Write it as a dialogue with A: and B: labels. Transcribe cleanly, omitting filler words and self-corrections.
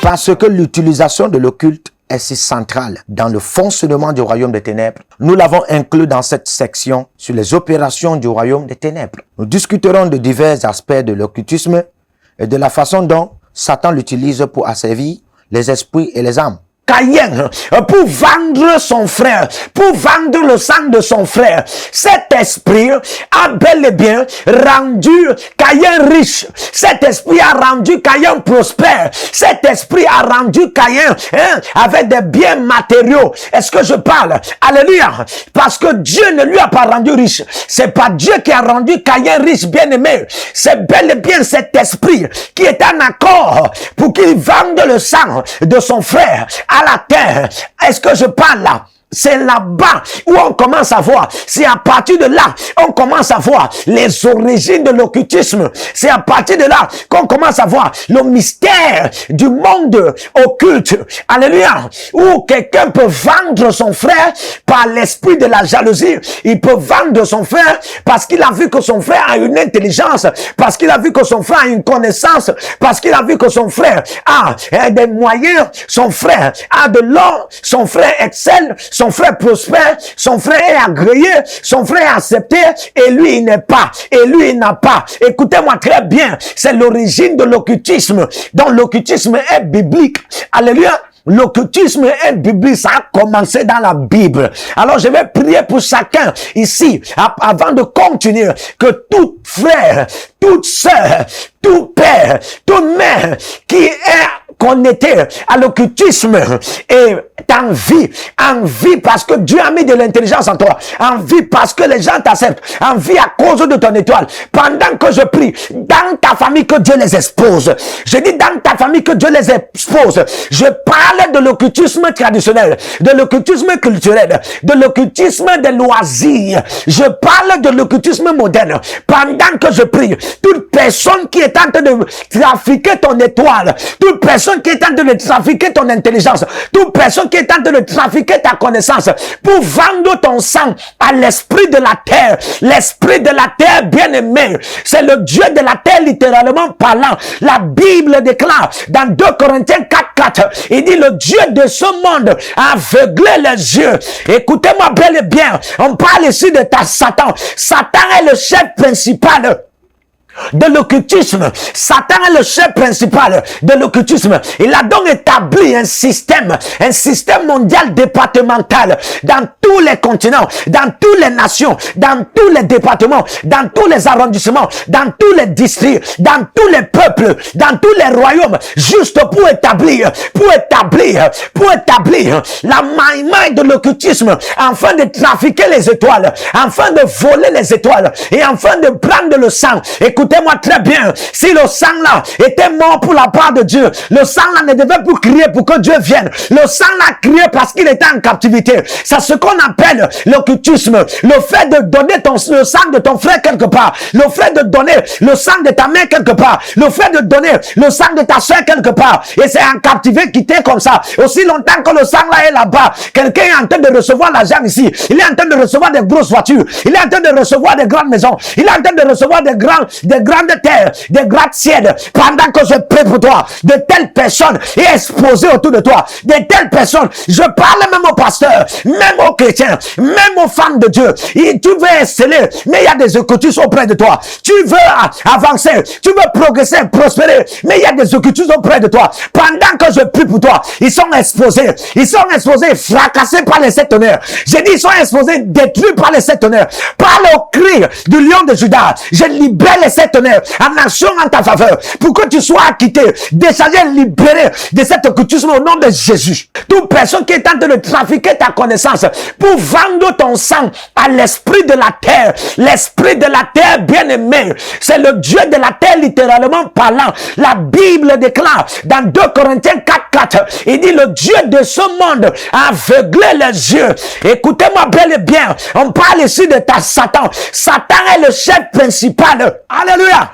A: Parce que l'utilisation de l'occulte est si centrale dans le fonctionnement du royaume des ténèbres, nous l'avons inclus dans cette section sur les opérations du royaume des ténèbres. Nous discuterons de divers aspects de l'occultisme et de la façon dont Satan l'utilise pour asservir les esprits et les âmes. Caïn, pour vendre son frère, pour vendre le sang de son frère. Cet esprit a bel et bien rendu Caïn riche. Cet esprit a rendu Caïn prospère. Cet esprit a rendu Caïn avec des biens matériaux. Est-ce que je parle? Alléluia. Parce que Dieu ne lui a pas rendu riche. C'est pas Dieu qui a rendu Caïn riche, bien aimé. C'est bel et bien cet esprit qui est en accord pour qu'il vende le sang de son frère à la terre. Est-ce que je parle là? C'est là-bas où on commence à voir. C'est à partir de là on commence à voir les origines de l'occultisme. C'est à partir de là qu'on commence à voir le mystère du monde occulte. Alléluia. Où quelqu'un peut vendre son frère par l'esprit de la jalousie. Il peut vendre son frère parce qu'il a vu que son frère a une intelligence, parce qu'il a vu que son frère a une connaissance, parce qu'il a vu que son frère a des moyens, son frère a de l'or, son frère excelle, son frère prospère, son frère est agréé, son frère est accepté, et lui il n'est pas, et lui il n'a pas. Écoutez-moi très bien, c'est l'origine de l'occultisme. Donc l'occultisme est biblique. Alléluia. L'occultisme est biblique, ça a commencé dans la Bible. Alors je vais prier pour chacun ici, avant de continuer, que tout frère, toute sœur, tout père, toute mère qui est connecté à l'occultisme et en vie parce que Dieu a mis de l'intelligence en toi, en vie parce que les gens t'acceptent, en vie à cause de ton étoile. Pendant que je prie, dans ta famille que Dieu les expose. Je dis dans ta famille que Dieu les expose. Je parle de l'occultisme traditionnel, de l'occultisme culturel, de l'occultisme des loisirs. Je parle de l'occultisme moderne. Pendant que je prie, toute personne qui est en train de trafiquer ton étoile, toute personne qui est en train de trafiquer ton intelligence, toute personne qui est en train de trafiquer ta connaissance pour vendre ton sang à l'esprit de la terre. L'esprit de la terre, bien aimé, c'est le Dieu de la terre, littéralement parlant. La Bible déclare dans 2 Corinthiens 4:4, il dit le Dieu de ce monde a aveuglé les yeux. Écoutez-moi bel et bien, on parle ici de ta Satan. Satan est le chef principal de l'occultisme. Satan est le chef principal de l'occultisme. Il a donc établi un système mondial départemental dans tous les continents, dans toutes les nations, dans tous les départements, dans tous les arrondissements, dans tous les districts, dans tous les peuples, dans tous les royaumes, juste pour établir la maille de l'occultisme, afin de trafiquer les étoiles, afin de voler les étoiles et afin de prendre le sang. Écoutez-moi très bien, si le sang là était mort pour la part de Dieu, le sang là ne devait plus crier pour que Dieu vienne. Le sang là criait parce qu'il était en captivité. C'est ce qu'on appelle l'occultisme. Le fait de donner le sang de ton frère quelque part, le fait de donner le sang de ta mère quelque part, le fait de donner le sang de ta soeur quelque part, et c'est en captivé qui t'est comme ça. Aussi longtemps que le sang là est là-bas, quelqu'un est en train de recevoir l'argent ici, il est en train de recevoir des grosses voitures, il est en train de recevoir des grandes maisons, il est en train de recevoir des grandes terres, des gratte-ciels. Pendant que je prie pour toi, de telles personnes est exposées autour de toi, de telles personnes, je parle même aux pasteurs, même aux chrétiens, même aux femmes de Dieu. Et tu veux exceller, mais il y a des occultistes auprès de toi. Tu veux avancer, tu veux progresser, prospérer, mais il y a des occultistes auprès de toi. Pendant que je prie pour toi, ils sont exposés, fracassés par les sept tonnerres. J'ai dit, ils sont exposés, détruits par les sept tonnerres. Par le cri du lion de Juda, je libère les sept tonnerres en action en ta faveur, pour que tu sois acquitté, déchargé, libéré de cet occultisme au nom de Jésus. Toute personne qui est en train de trafiquer ta connaissance pour vendre ton sang à l'esprit de la terre, l'esprit de la terre, bien aimé, c'est le Dieu de la terre, littéralement parlant. La Bible déclare dans 2 Corinthiens 4:4, il dit le Dieu de ce monde a aveuglé les yeux. Écoutez-moi bel et bien, on parle ici de ta Satan. Satan est le chef principal. Alléluia.